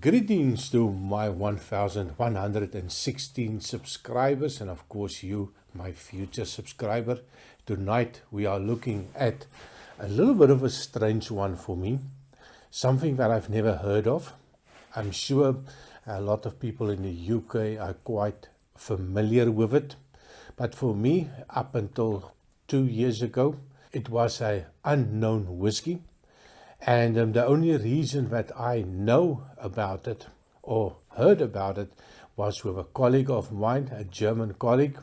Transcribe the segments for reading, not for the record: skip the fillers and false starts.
Greetings to my 1116 subscribers, and of course you, my future subscriber. Tonight we are looking at a little bit of a strange one for me, something that I've never heard of. I'm sure a lot of people in the UK are quite familiar with it, but for me, up until 2 years ago, it was an unknown whiskey. And the only reason that I know about it or heard about it was with a colleague of mine, a German colleague,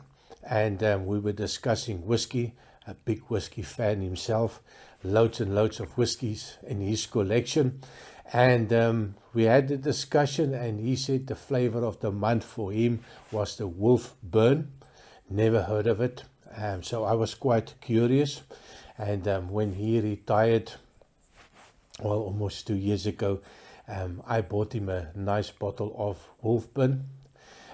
and we were discussing whiskey, a big whiskey fan himself, loads and loads of whiskies in his collection. And we had a discussion, and he said the flavor of the month for him was the Wolfburn. Never heard of it. So I was quite curious. And when he retired, well, almost 2 years ago, I bought him a nice bottle of Wolfburn,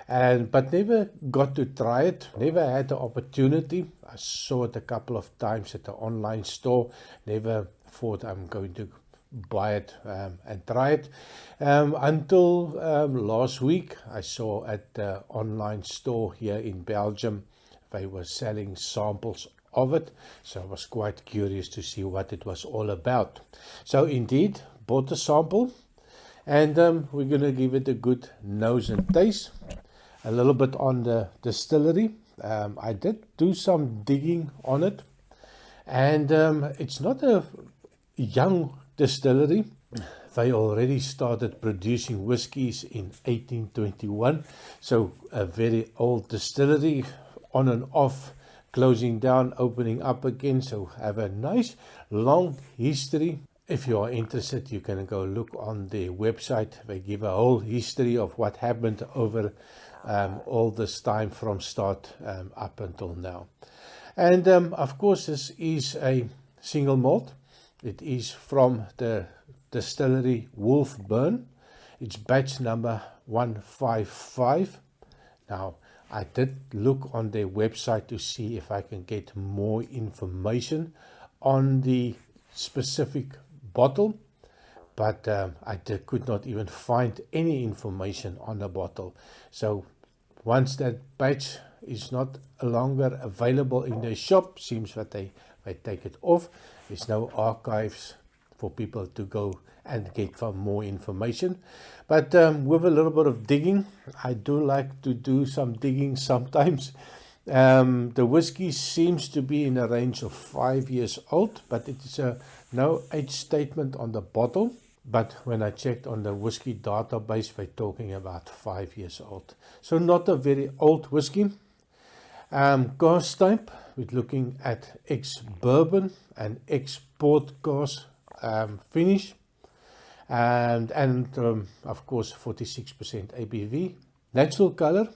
but never got to try it, never had the opportunity. I saw it a couple of times at the online store, never thought I'm going to buy it and try it, until last week I saw at the online store here in Belgium, they were selling samples of it, so I was quite curious to see what it was all about. So indeed, bought a sample, and we're going to give it a good nose and taste. A little bit on the distillery. I did do some digging on it, and it's not a young distillery. They already started producing whiskies in 1821, so a very old distillery, on and off, closing down, opening up again, so have a nice long history. If you are interested, you can go look on their website. They give a whole history of what happened over all this time from start up until now. And of course, this is a single malt. It is from the distillery Wolfburn. It's batch number 155. Now, I did look on their website to see if I can get more information on the specific bottle, but could not even find any information on the bottle. So once that batch is not longer available in their shop, seems that they take it off. There's no archives for people to go and get for more information. But with a little bit of digging, I do like to do some digging sometimes. The whiskey seems to be in a range of 5 years old, but it is no age statement on the bottle. But when I checked on the whiskey database, they're talking about 5 years old. So not a very old whiskey. Cask type, we're looking at ex-bourbon and ex-port cask finish. And of course 46% ABV, natural color,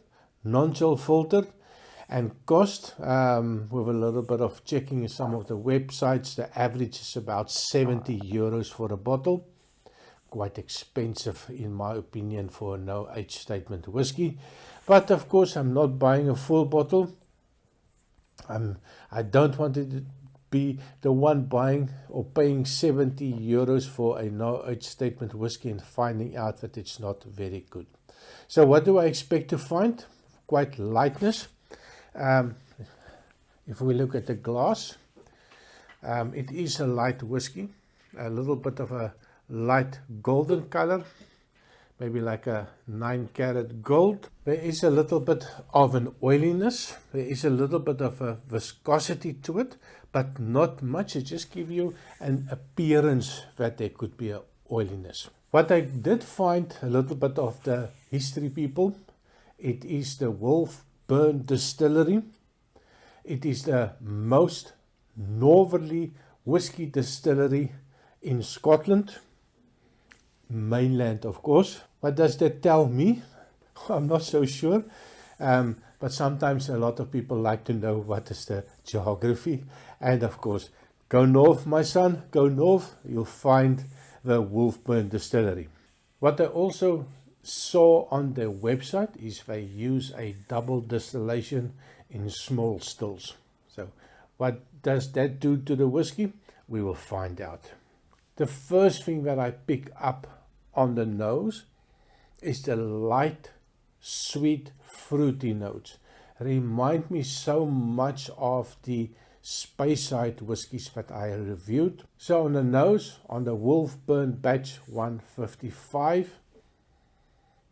non-chill filtered, and cost, with a little bit of checking some of the websites, the average is about 70 euros for a bottle. Quite expensive in my opinion for a no age statement whiskey, but of course I'm not buying a full bottle. I don't want it to be the one buying or paying 70 euros for a no age statement whiskey and finding out that it's not very good. So what do I expect to find? Quite lightness. If we look at the glass, it is a light whiskey, a little bit of a light golden color, maybe like a 9-carat gold. There is a little bit of an oiliness. There is a little bit of a viscosity to it, but not much. It just gives you an appearance that there could be a oiliness. What I did find a little bit of the history, people, it is the Wolfburn distillery. It is the most northerly whiskey distillery in Scotland. Mainland, of course. What does that tell me? I'm not so sure, but sometimes a lot of people like to know what is the geography. And of course, go north, my son, go north, you'll find the Wolfburn distillery. What I also saw on their website is they use a double distillation in small stills. So what does that do to the whiskey? We will find out. The first thing that I pick up on the nose is the light, sweet, fruity notes. Remind me so much of the Speyside whiskies that I reviewed. So on the nose, on the Wolfburn batch 155,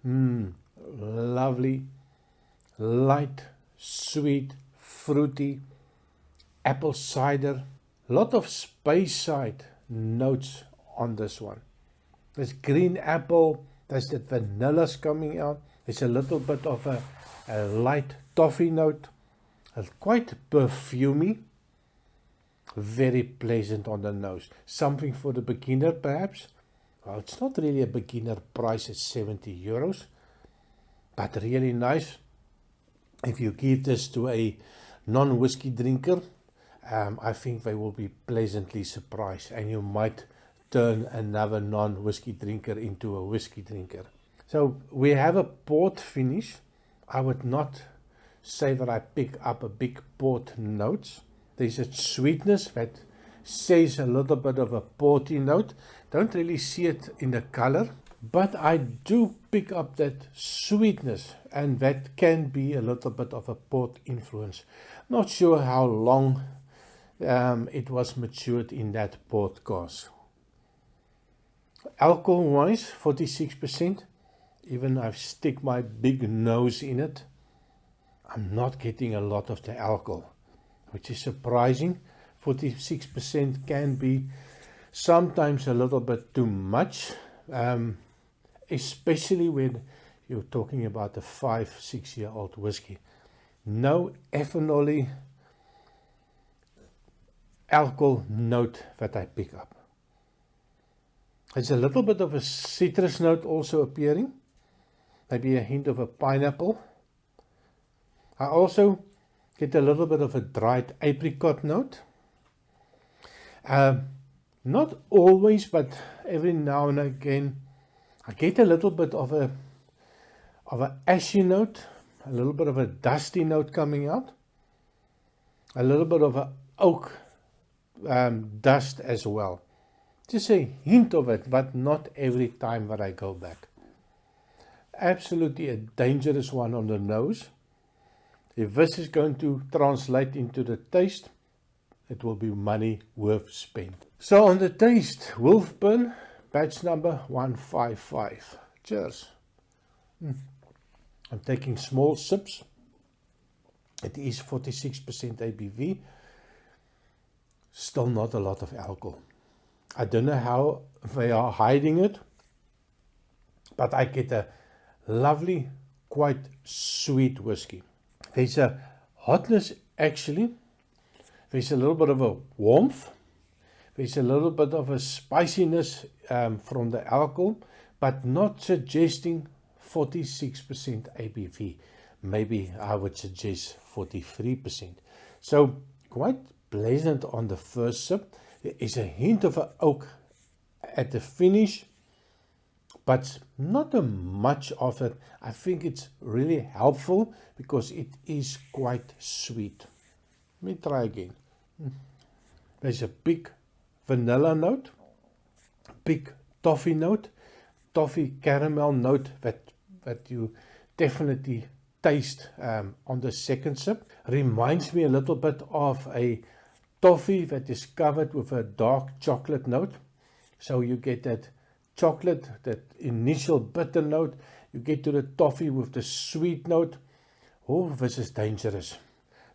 lovely, light, sweet, fruity, apple cider. Lot of Speyside notes on this one. There's green apple, there's that vanilla's coming out. There's a little bit of a light toffee note, quite perfumey, very pleasant on the nose. Something for the beginner perhaps. Well, it's not really a beginner price at 70 euros, but really nice. If you give this to a non-whiskey drinker, I think they will be pleasantly surprised, and you might turn another non-whiskey drinker into a whiskey drinker. So we have a port finish. I would not say that I pick up a big port notes. There's a sweetness that says a little bit of a porty note. Don't really see it in the color, but I do pick up that sweetness, and that can be a little bit of a port influence. Not sure how long it was matured in that port cask. Alcohol wise, 46%. Even I've stick my big nose in it, I'm not getting a lot of the alcohol, which is surprising. 46% can be sometimes a little bit too much, especially when you're talking about a 5-6 year old whiskey. No ethanol alcohol note that I pick up. There's a little bit of a citrus note also appearing, maybe a hint of a pineapple. I also get a little bit of a dried apricot note. Not always, but every now and again I get a little bit of a ashy note, a little bit of a dusty note coming out, a little bit of a oak dust as well. Just a hint of it, but not every time that I go back. Absolutely a dangerous one on the nose. If this is going to translate into the taste, it will be money worth spent. So on the taste, Wolfburn, batch number 155. Cheers. I'm taking small sips. It is 46% ABV. Still not a lot of alcohol. I don't know how they are hiding it, but I get a lovely, quite sweet whiskey. There's a hotness actually. There's a little bit of a warmth. There's a little bit of a spiciness from the alcohol, but not suggesting 46% ABV. Maybe I would suggest 43%. So quite pleasant on the first sip. There is a hint of an oak at the finish, but not much of it. I think it's really helpful because it is quite sweet. Let me try again. There's a big vanilla note, big toffee note, toffee caramel note that you definitely taste on the second sip. Reminds me a little bit of a toffee that is covered with a dark chocolate note. So you get that chocolate, that initial bitter note, you get to the toffee with the sweet note. Oh, this is dangerous.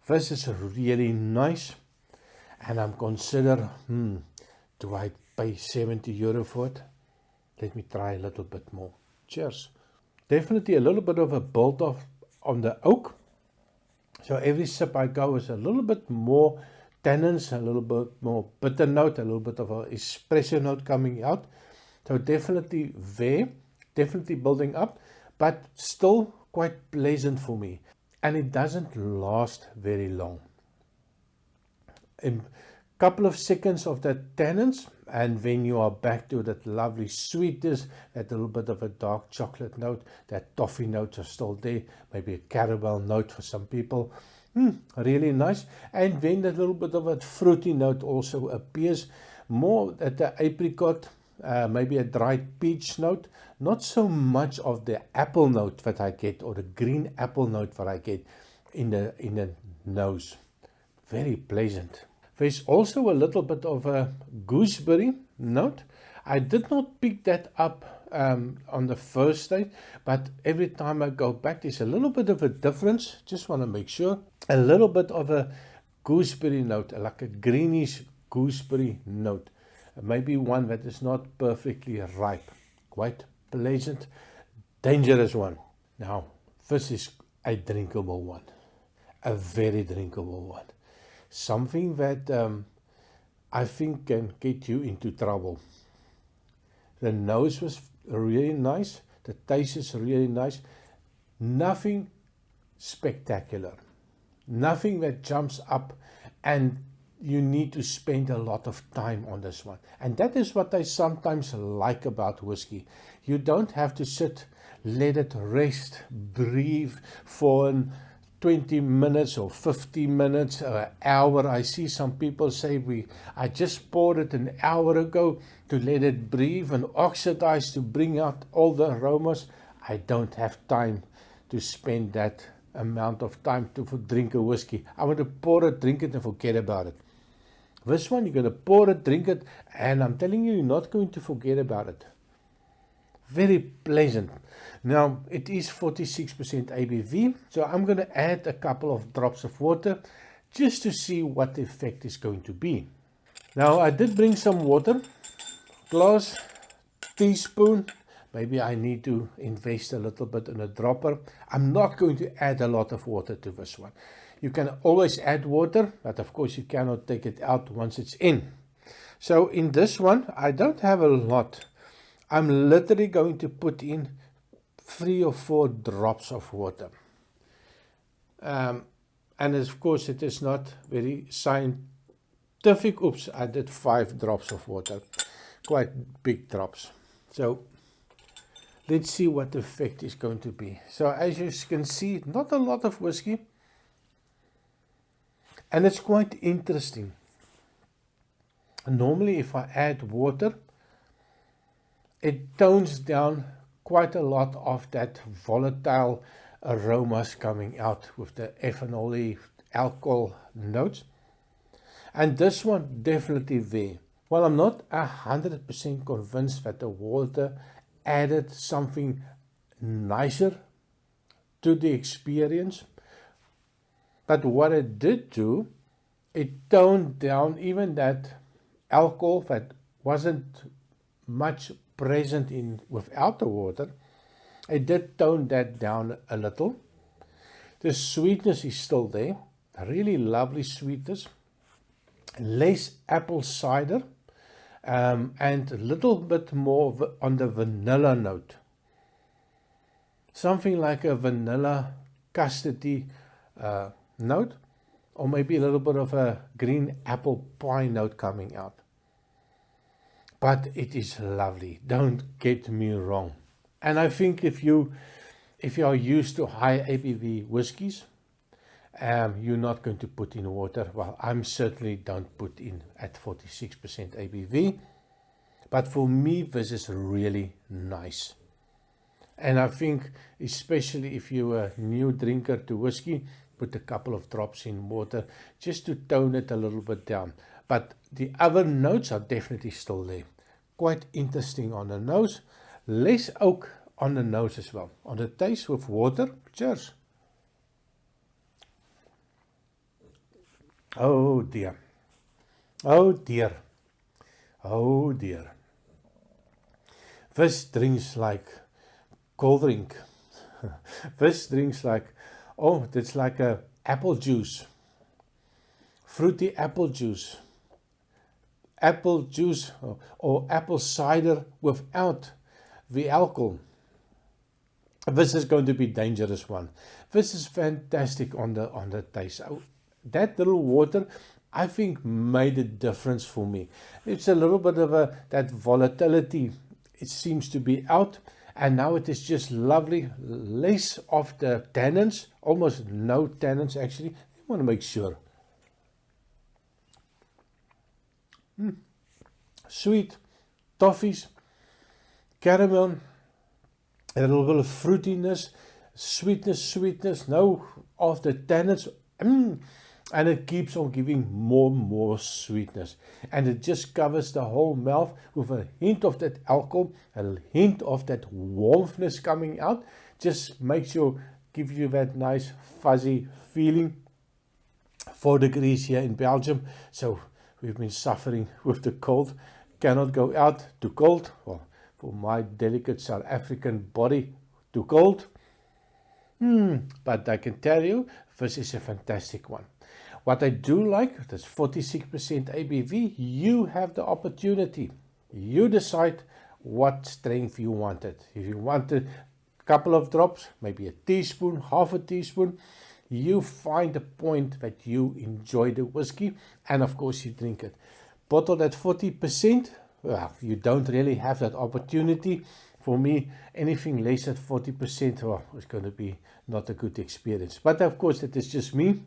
This is really nice. And I'm consider, do I pay 70 euro for it? Let me try a little bit more. Cheers. Definitely a little bit of a build off on the oak. So every sip I go is a little bit more tannins, a little bit more bitter note, a little bit of an espresso note coming out. So definitely there, definitely building up, but still quite pleasant for me. And it doesn't last very long. In a couple of seconds of that tannins, and then you are back to that lovely sweetness, that little bit of a dark chocolate note, that toffee notes are still there, maybe a caramel note for some people. Really nice. And then that little bit of a fruity note also appears, more at the apricot, maybe a dried peach note, not so much of the apple note that I get, or the green apple note that I get in the nose. Very pleasant. There's also a little bit of a gooseberry note. I did not pick that up on the first day, but every time I go back, there's a little bit of a difference. Just want to make sure. A little bit of a gooseberry note, like a greenish gooseberry note. Maybe one that is not perfectly ripe. Quite pleasant, dangerous one. Now, this is a drinkable one. A very drinkable one. Something that I think can get you into trouble. The nose was really nice. The taste is really nice. Nothing spectacular. Nothing that jumps up and you need to spend a lot of time on this one. And that is what I sometimes like about whiskey. You don't have to sit, let it rest, breathe for 20 minutes or 50 minutes or an hour. I see some people say, I just poured it an hour ago to let it breathe and oxidize to bring out all the aromas. I don't have time to spend that amount of time to drink a whiskey. I want to pour it, drink it, and forget about it. This one, you're going to pour it, drink it, and I'm telling you, you're not going to forget about it. Very pleasant. Now, it is 46% ABV, so I'm going to add a couple of drops of water just to see what the effect is going to be. Now, I did bring some water, glass, teaspoon. Maybe I need to invest a little bit in a dropper. I'm not going to add a lot of water to this one. You can always add water, but of course you cannot take it out once it's in. So in this one, I don't have a lot. I'm literally going to put in 3 or 4 drops of water. And of course it is not very scientific. Oops, I did 5 drops of water. Quite big drops. So let's see what the effect is going to be. So as you can see, not a lot of whiskey. And it's quite interesting. Normally if I add water, it tones down quite a lot of that volatile aromas coming out with the ethanol alcohol notes. And this one definitely there. Well, I'm not 100% convinced that the water added something nicer to the experience. But what it did do, it toned down even that alcohol that wasn't much present in without the water. It did tone that down a little. The sweetness is still there. A really lovely sweetness. Less apple cider. And a little bit more on the vanilla note. Something like a vanilla custardy note, or maybe a little bit of a green apple pie note coming out. But it is lovely, don't get me wrong. And I think if you are used to high ABV whiskies, you're not going to put in water. Well, I'm certainly don't put in at 46% ABV, but for me this is really nice. And I think especially if you're a new drinker to whiskey, put a couple of drops in water just to tone it a little bit down. But the other notes are definitely still there. Quite interesting on the nose. Less oak on the nose as well. On the taste with water. Cheers. Oh dear. Oh dear. Oh dear. This drinks like cold drink. This drinks like, oh, it's like a apple juice. Fruity apple juice. Apple juice or apple cider without the alcohol. This is going to be a dangerous one. This is fantastic on the taste. That little water, I think, made a difference for me. It's a little bit of that volatility. It seems to be out, and now it is just lovely. Less of the tannins, almost no tannins actually. I want to make sure. Sweet, toffees, caramel, a little bit of fruitiness, sweetness, no of the tannins, and it keeps on giving more sweetness, and it just covers the whole mouth with a hint of that alcohol, a hint of that warmthness coming out, just makes you, gives you that nice fuzzy feeling. 4 degrees here in Belgium, so we've been suffering with the cold, cannot go out, too cold, well, for my delicate South African body, too cold. But I can tell you, this is a fantastic one. What I do like, that's 46% ABV, you have the opportunity. You decide what strength you wanted. If you wanted a couple of drops, maybe a teaspoon, half a teaspoon, you find a point that you enjoy the whiskey, and of course you drink it. Bottled at 40%, well, you don't really have that opportunity. For me, anything less than 40%, well, it's going to be not a good experience. But of course, that is just me.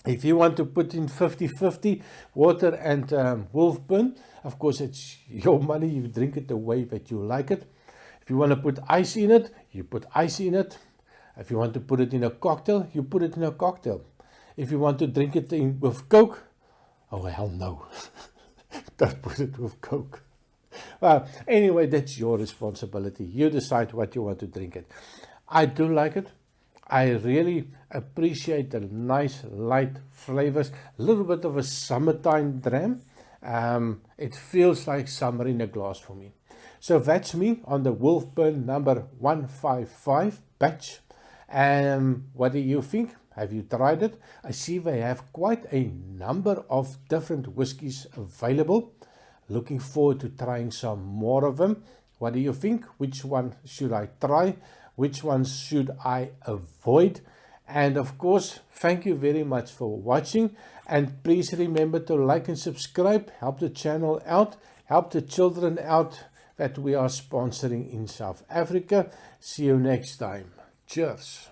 If you want to put in 50-50 water and Wolfburn, of course, it's your money. You drink it the way that you like it. If you want to put ice in it, you put ice in it. If you want to put it in a cocktail, you put it in a cocktail. If you want to drink it in with Coke, oh hell no. Don't put it with Coke. Well, anyway, that's your responsibility. You decide what you want to drink it. I do like it. I really appreciate the nice light flavors. A little bit of a summertime dram. It feels like summer in a glass for me. So that's me on the Wolfburn number 155 batch. What do you think? Have you tried it? I see they have quite a number of different whiskies available. Looking forward to trying some more of them. What do you think? Which one should I try? Which ones should I avoid? And of course, thank you very much for watching. And please remember to like and subscribe. Help the channel out. Help the children out that we are sponsoring in South Africa. See you next time. Cheers.